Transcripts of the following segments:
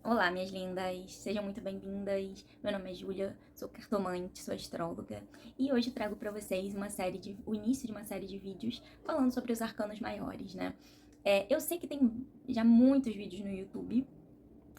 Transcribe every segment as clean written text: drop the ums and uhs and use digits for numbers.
Olá, minhas lindas, sejam muito bem-vindas. Meu nome é Júlia, sou cartomante, sou astróloga e hoje trago para vocês o início de uma série de vídeos falando sobre os arcanos maiores, né? Eu sei que tem já muitos vídeos no YouTube,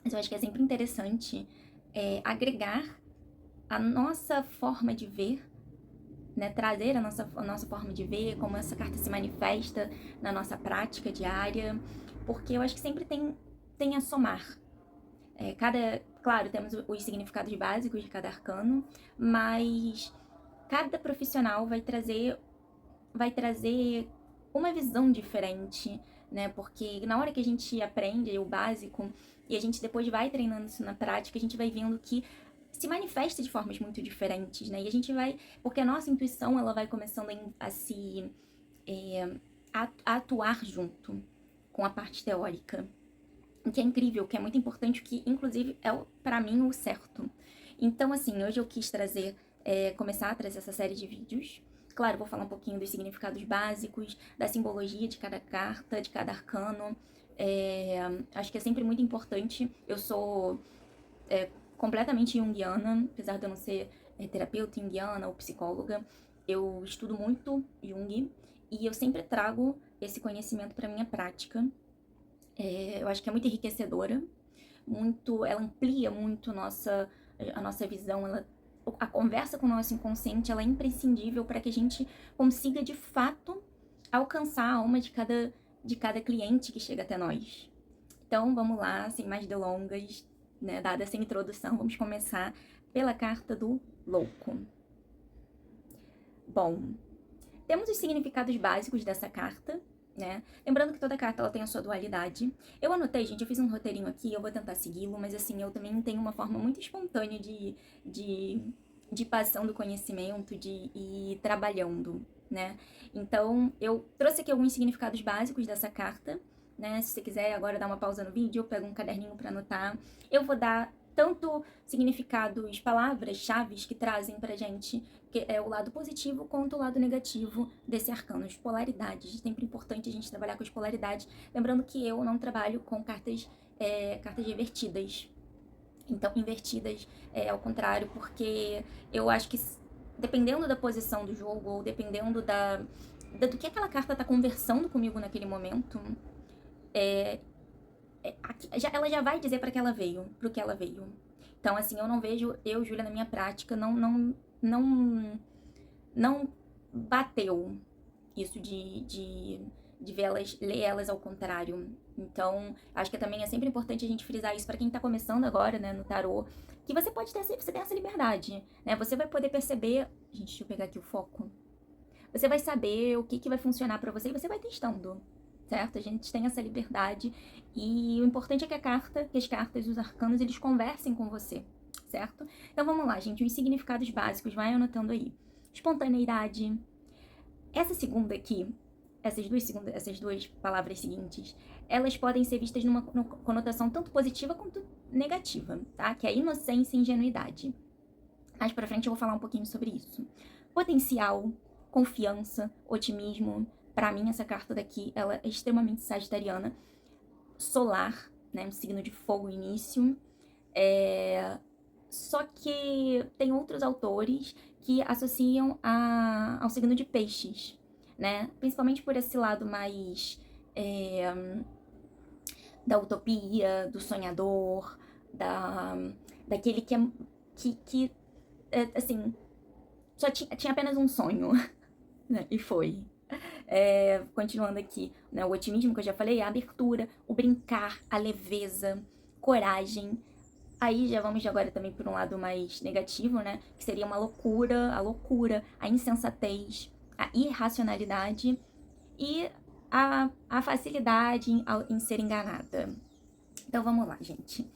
mas eu acho que é sempre interessante agregar a nossa forma de ver, né? Trazer a nossa forma de ver, como essa carta se manifesta na nossa prática diária, porque eu acho que sempre tem a somar. Claro, temos os significados básicos de cada arcano, mas cada profissional vai trazer uma visão diferente, né? Porque na hora que a gente aprende o básico e a gente depois vai treinando isso na prática, a gente vai vendo que se manifesta de formas muito diferentes, né? E a gente vai, porque a nossa intuição ela vai começando a se é, a atuar junto com a parte teórica. O que é incrível, o que é muito importante, o que inclusive é para mim o certo. Então, assim, hoje eu quis começar a trazer essa série de vídeos. Claro, vou falar um pouquinho dos significados básicos, da simbologia de cada carta, de cada arcano. Acho que é sempre muito importante. Eu sou completamente junguiana, apesar de eu não ser terapeuta junguiana ou psicóloga. Eu estudo muito Jung e eu sempre trago esse conhecimento para minha prática. Eu acho que é muito enriquecedora, ela amplia muito a nossa visão, a conversa com o nosso inconsciente ela é imprescindível para que a gente consiga de fato alcançar a alma de cada cliente que chega até nós. Então vamos lá, sem mais delongas, né, dada essa introdução, vamos começar pela carta do louco. Bom, temos os significados básicos dessa carta, né? Lembrando que toda carta ela tem a sua dualidade. Eu anotei, gente, eu fiz um roteirinho aqui, eu vou tentar segui-lo, mas assim, eu também tenho uma forma muito espontânea de, de passão do conhecimento, de ir trabalhando, né? Então, eu trouxe aqui alguns significados básicos dessa carta, né? Se você quiser agora dar uma pausa no vídeo, eu pego um caderninho para anotar. Eu vou dar tanto significados, palavras, chaves que trazem pra gente que é o lado positivo quanto o lado negativo desse arcano, as polaridades. É sempre importante a gente trabalhar com as polaridades. Lembrando que eu não trabalho com cartas invertidas. Então, invertidas ao contrário, porque eu acho que dependendo da posição do jogo, ou dependendo do que aquela carta tá conversando comigo naquele momento, ela já vai dizer para que ela veio, pro que ela veio. Então, assim, eu não vejo, Júlia, na minha prática, não bateu isso de ler elas ao contrário. Então, acho que também é sempre importante a gente frisar isso para quem tá começando agora, né, no tarô, que você tem essa liberdade, né? Você vai poder perceber, gente, deixa eu pegar aqui o foco. Você vai saber o que vai funcionar para você e você vai testando, certo? A gente tem essa liberdade e o importante é que as cartas, os arcanos, eles conversem com você, certo? Então vamos lá, gente, os significados básicos, vai anotando aí. Espontaneidade. Essa segunda aqui, essas duas palavras seguintes, elas podem ser vistas numa conotação tanto positiva quanto negativa, tá? Que é inocência e ingenuidade. Mais pra frente eu vou falar um pouquinho sobre isso. Potencial, confiança, otimismo. Pra mim, essa carta daqui, ela é extremamente sagitariana. Solar, né? Um signo de fogo, início. Só que tem outros autores que associam ao signo de peixes, né? Principalmente por esse lado mais da utopia, do sonhador, daquele que assim, só tinha apenas um sonho, né? E foi. Continuando aqui, né? O otimismo que eu já falei, a abertura, o brincar, a leveza, coragem. Aí já vamos agora também por um lado mais negativo, né? Que seria a loucura, a insensatez, a irracionalidade e a facilidade em ser enganada. Então vamos lá, gente.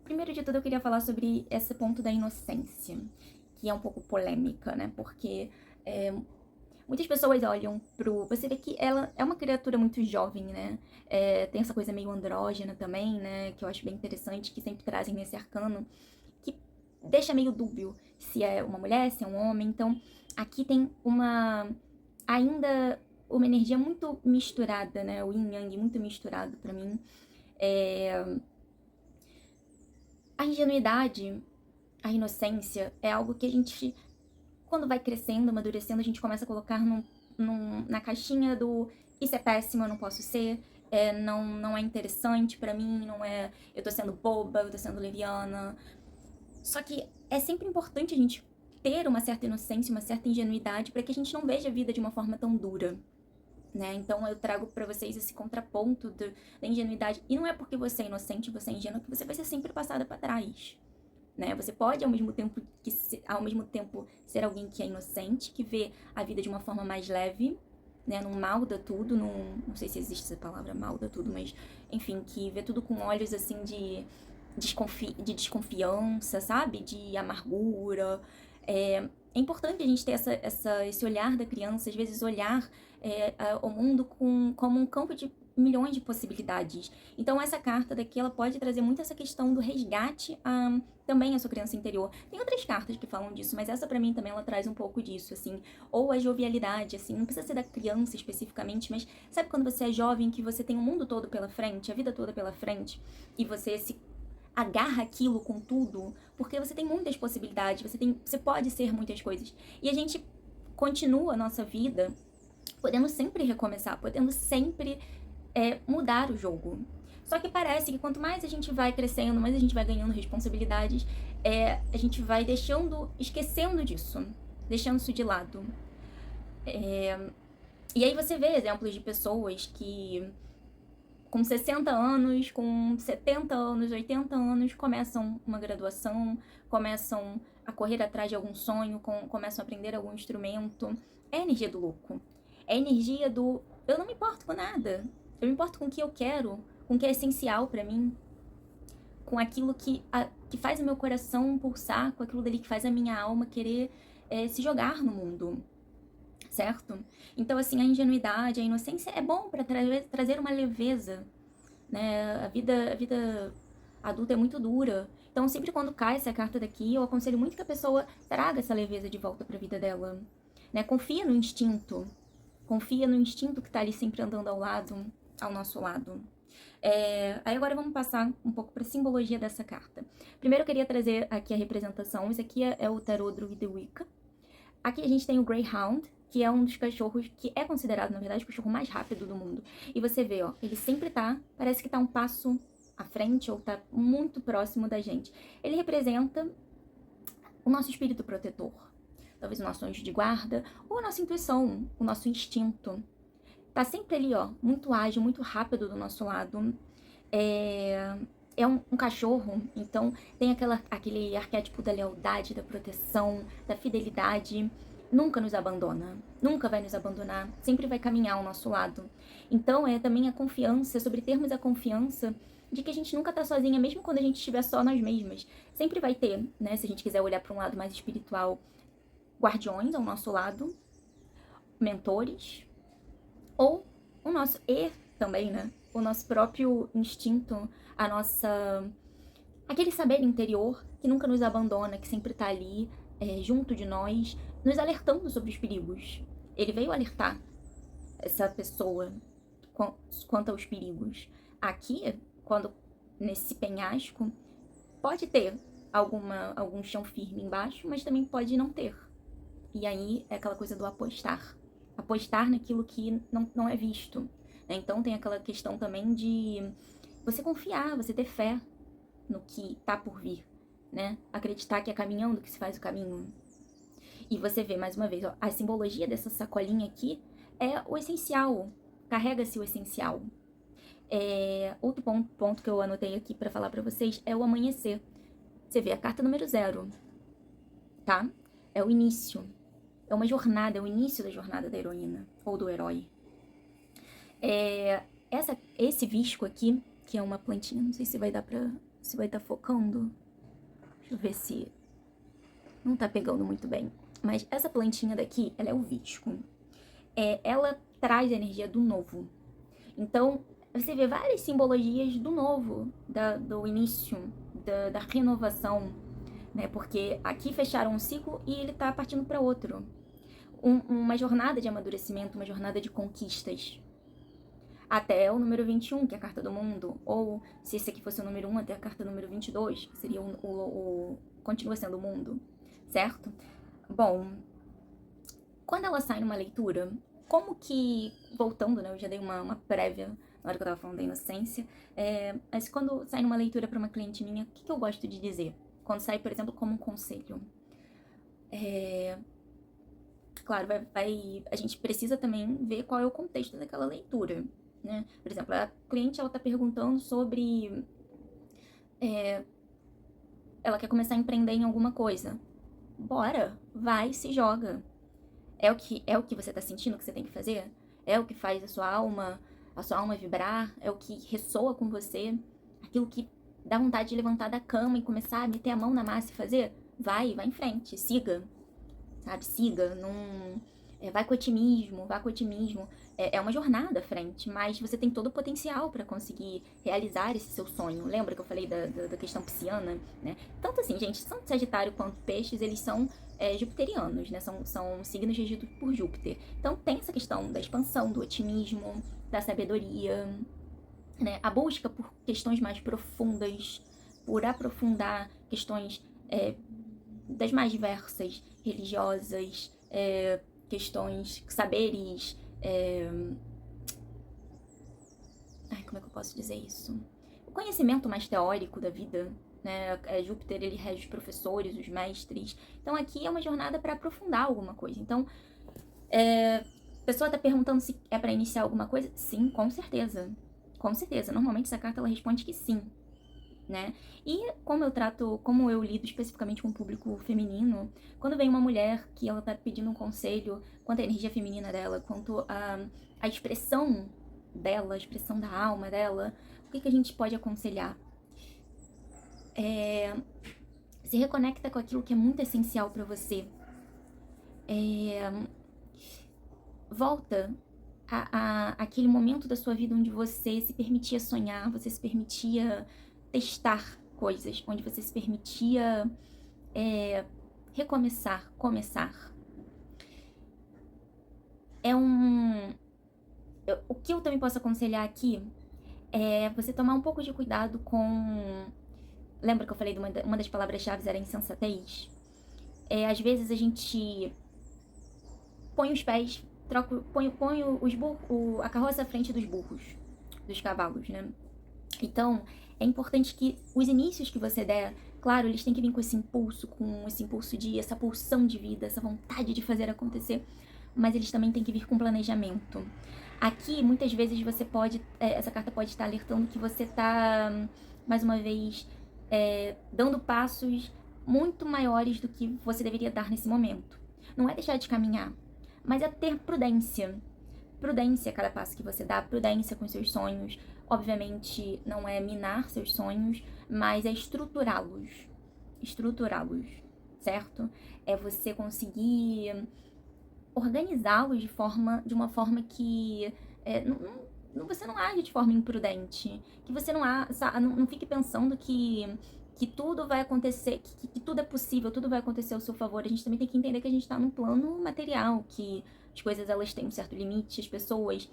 Primeiro de tudo eu queria falar sobre esse ponto da inocência, que é um pouco polêmica, né? Porque muitas pessoas olham pro. Você vê que ela é uma criatura muito jovem, né? Tem essa coisa meio andrógena também, né? Que eu acho bem interessante, que sempre trazem nesse arcano, que deixa meio dúbio se é uma mulher, se é um homem. Então, aqui tem ainda uma energia muito misturada, né? O yin yang muito misturado pra mim. A ingenuidade, a inocência é algo que a gente, quando vai crescendo, amadurecendo, a gente começa a colocar na caixinha do isso é péssimo, eu não posso ser, não é interessante pra mim, não é, eu tô sendo boba, eu tô sendo leviana. Só que é sempre importante a gente ter uma certa inocência, uma certa ingenuidade para que a gente não veja a vida de uma forma tão dura, né? Então eu trago para vocês esse contraponto da ingenuidade. E não é porque você é inocente, você é ingênuo, que você vai ser sempre passada para trás, né? Você pode ao mesmo tempo ser alguém que é inocente, que vê a vida de uma forma mais leve, né? Não malda tudo, não sei se existe essa palavra malda tudo, mas enfim, que vê tudo com olhos assim de desconfiança, sabe? De amargura. É importante a gente ter esse olhar da criança, às vezes olhar o mundo como um campo de milhões de possibilidades. Então essa carta daqui, ela pode trazer muito essa questão do resgate também à sua criança interior. Tem outras cartas que falam disso, mas essa pra mim também ela traz um pouco disso, assim. Ou a jovialidade, assim, não precisa ser da criança especificamente, mas sabe quando você é jovem, que você tem o mundo todo pela frente, a vida toda pela frente, e você se agarra aquilo com tudo, porque você tem muitas possibilidades, você pode ser muitas coisas. E a gente continua a nossa vida podendo sempre recomeçar, podendo sempre mudar o jogo. Só que parece que quanto mais a gente vai crescendo, mais a gente vai ganhando responsabilidades, a gente vai esquecendo disso, deixando isso de lado. E aí você vê exemplos de pessoas que com 60 anos, com 70 anos, 80 anos, começam uma graduação, começam a correr atrás de algum sonho, começam a aprender algum instrumento. É a energia do louco. É a energia do eu não me importo com nada. Eu me importo com o que eu quero, com o que é essencial pra mim, com aquilo que faz o meu coração pulsar, com aquilo dali que faz a minha alma querer se jogar no mundo. Certo? Então, assim, a ingenuidade, a inocência é bom para trazer uma leveza, né? A vida adulta é muito dura. Então, sempre quando cai essa carta daqui, eu aconselho muito que a pessoa traga essa leveza de volta para a vida dela, né? Confia no instinto que tá ali sempre andando ao nosso lado. Aí agora vamos passar um pouco para a simbologia dessa carta. Primeiro eu queria trazer aqui a representação. Esse aqui é o tarô Druida Wicca. Aqui a gente tem o Greyhound, que é um dos cachorros que é considerado, na verdade, o cachorro mais rápido do mundo. E você vê, ó, ele sempre parece que tá um passo à frente ou tá muito próximo da gente. Ele representa o nosso espírito protetor, talvez o nosso anjo de guarda, ou a nossa intuição, o nosso instinto. Tá sempre ali, ó, muito ágil, muito rápido do nosso lado. É um cachorro, então tem aquele arquétipo da lealdade, da proteção, da fidelidade. Nunca nos abandona, nunca vai nos abandonar, sempre vai caminhar ao nosso lado. Então é também a confiança, sobre termos a confiança de que a gente nunca tá sozinha, mesmo quando a gente estiver só nós mesmas. Sempre vai ter, né, se a gente quiser olhar para um lado mais espiritual, guardiões ao nosso lado, mentores, ou o nosso também, né, o nosso próprio instinto, aquele saber interior que nunca nos abandona, que sempre tá ali, junto de nós, nos alertando sobre os perigos. Ele veio alertar essa pessoa quanto aos perigos. Aqui, nesse penhasco, pode ter algum chão firme embaixo, mas também pode não ter. E aí é aquela coisa do apostar. Apostar naquilo que não é visto. Então tem aquela questão também de você confiar, você ter fé no que tá por vir, né? Acreditar que é caminhando que se faz o caminho. E você vê, mais uma vez, ó, a simbologia dessa sacolinha aqui é o essencial. Carrega-se o essencial. Outro ponto que eu anotei aqui pra falar pra vocês é o amanhecer. Você vê a carta número 0, tá? É o início. É uma jornada, é o início da jornada da heroína, ou do herói. Esse visco aqui, que é uma plantinha, não sei se vai dar se vai estar focando. Deixa eu ver se não tá pegando muito bem. Mas essa plantinha daqui, ela é o visco. Ela traz a energia do novo. Então, você vê várias simbologias do novo, do início, da renovação, né? Porque aqui fecharam um ciclo e ele tá partindo para outro. Uma jornada de amadurecimento, uma jornada de conquistas. até o número 21, que é a carta do mundo, ou se esse aqui fosse o número 1, até a carta número 22, que seria continua sendo o mundo, certo? Bom, quando ela sai numa leitura, como que, voltando, né, eu já dei uma prévia na hora que eu tava falando da inocência, mas quando sai numa leitura para uma cliente minha, o que eu gosto de dizer? Quando sai, por exemplo, como um conselho. Claro, a gente precisa também ver qual é o contexto daquela leitura, né? Por exemplo, a cliente, ela tá perguntando sobre... ela quer começar a empreender em alguma coisa. Bora, vai, se joga. É o que você tá sentindo que você tem que fazer? É o que faz a sua alma vibrar? É o que ressoa com você? Aquilo que dá vontade de levantar da cama e começar a meter a mão na massa e fazer? Vai em frente, siga, sabe? Siga, não... vai com otimismo, vá com otimismo. É uma jornada à frente, mas você tem todo o potencial para conseguir realizar esse seu sonho. Lembra que eu falei da questão pisciana, né? Tanto assim, gente, tanto Sagitário quanto Peixes, eles são jupiterianos, né? São signos regidos por Júpiter. Então tem essa questão da expansão, do otimismo, da sabedoria, né? A busca por questões mais profundas, por aprofundar questões das mais diversas, religiosas, questões, saberes. Como é que eu posso dizer isso? O conhecimento mais teórico da vida, né? Júpiter, ele rege os professores, os mestres. Então aqui é uma jornada para aprofundar alguma coisa. Então, a pessoa tá perguntando se é para iniciar alguma coisa? Sim, com certeza. Com certeza. Normalmente essa carta ela responde que sim, né? E como eu lido especificamente com o público feminino, quando vem uma mulher que ela tá pedindo um conselho quanto à energia feminina dela, quanto à expressão dela, a expressão da alma dela, o que a gente pode aconselhar? Se reconecta com aquilo que é muito essencial para você. Volta aquele momento da sua vida onde você se permitia sonhar, você se permitia testar coisas, onde você se permitia recomeçar, começar. O que eu também posso aconselhar aqui é você tomar um pouco de cuidado com... Lembra que eu falei de uma das palavras-chave era insensatez? Às vezes a gente põe os pés, põe a carroça à frente dos burros, dos cavalos, né? Então, é importante que os inícios que você der, claro, eles têm que vir com esse impulso essa pulsão de vida, essa vontade de fazer acontecer, mas eles também têm que vir com planejamento. Aqui, muitas vezes, você pode, essa carta pode estar alertando que você está, mais uma vez, dando passos muito maiores do que você deveria dar nesse momento. Não é deixar de caminhar, mas é ter prudência. Prudência a cada passo que você dá, prudência com seus sonhos. Obviamente, não é minar seus sonhos, mas é estruturá-los. Estruturá-los, certo? É você conseguir organizá-los de uma forma que você não age de forma imprudente. Que você não fique pensando que tudo vai acontecer, que tudo é possível, tudo vai acontecer ao seu favor. A gente também tem que entender que a gente está num plano material, que as coisas elas têm um certo limite, as pessoas...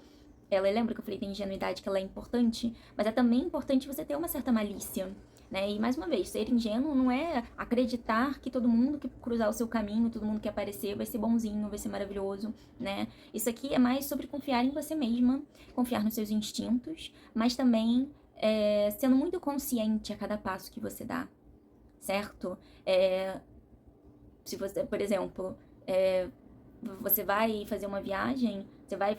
lembra que eu falei que a ingenuidade que ela é importante, mas é também importante você ter uma certa malícia, né? E mais uma vez, ser ingênuo não é acreditar que todo mundo que cruzar o seu caminho, todo mundo que aparecer vai ser bonzinho, vai ser maravilhoso, né? Isso aqui é mais sobre confiar em você mesma, confiar nos seus instintos, mas também sendo muito consciente a cada passo que você dá, certo? Se você, por exemplo, você vai fazer uma viagem, você vai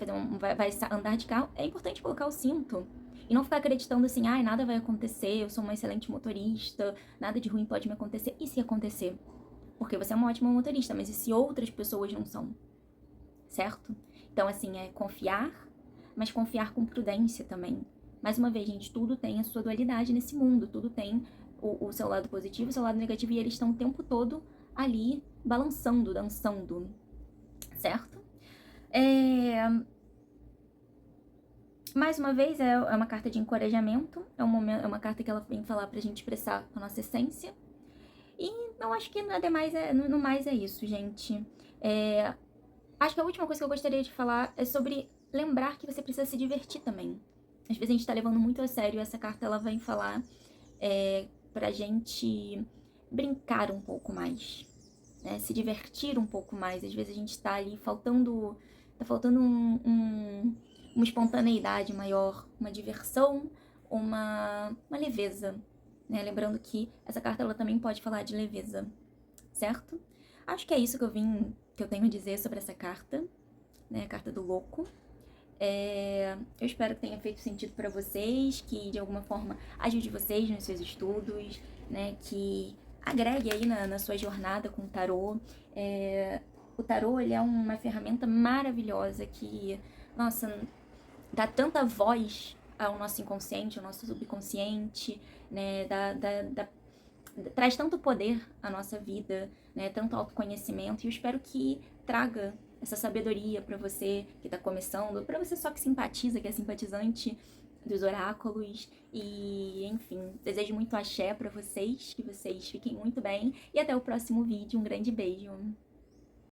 andar de carro, é importante colocar o cinto. E não ficar acreditando assim, nada vai acontecer, eu sou uma excelente motorista, nada de ruim pode me acontecer. E se acontecer? Porque você é uma ótima motorista, mas e se outras pessoas não são? Certo? Então, assim, é confiar, mas confiar com prudência também. Mais uma vez, gente, tudo tem a sua dualidade nesse mundo, tudo tem o seu lado positivo, o seu lado negativo, e eles estão o tempo todo ali, balançando, dançando. Certo? Mais uma vez, é uma carta de encorajamento, é uma carta que ela vem falar pra gente expressar a nossa essência. E não acho que nada mais no mais é isso, gente. Acho que a última coisa que eu gostaria de falar é sobre lembrar que você precisa se divertir também. Às vezes a gente tá levando muito a sério, essa carta ela vem falar pra gente brincar um pouco mais, né? Se divertir um pouco mais. Às vezes a gente tá ali tá faltando uma espontaneidade maior, uma diversão, uma leveza, né? Lembrando que essa carta ela também pode falar de leveza, certo? Acho que é isso que eu tenho a dizer sobre essa carta, né? A carta do louco. Eu espero que tenha feito sentido para vocês, que de alguma forma ajude vocês nos seus estudos, né? Que agregue aí na sua jornada com o tarô. O tarô, ele é uma ferramenta maravilhosa que, nossa, dá tanta voz ao nosso inconsciente, ao nosso subconsciente, né? Traz tanto poder à nossa vida, né? Tanto autoconhecimento, e eu espero que traga essa sabedoria para você que tá começando, para você só que simpatiza, que é simpatizante dos oráculos, e enfim, desejo muito axé para vocês, que vocês fiquem muito bem, e até o próximo vídeo, um grande beijo.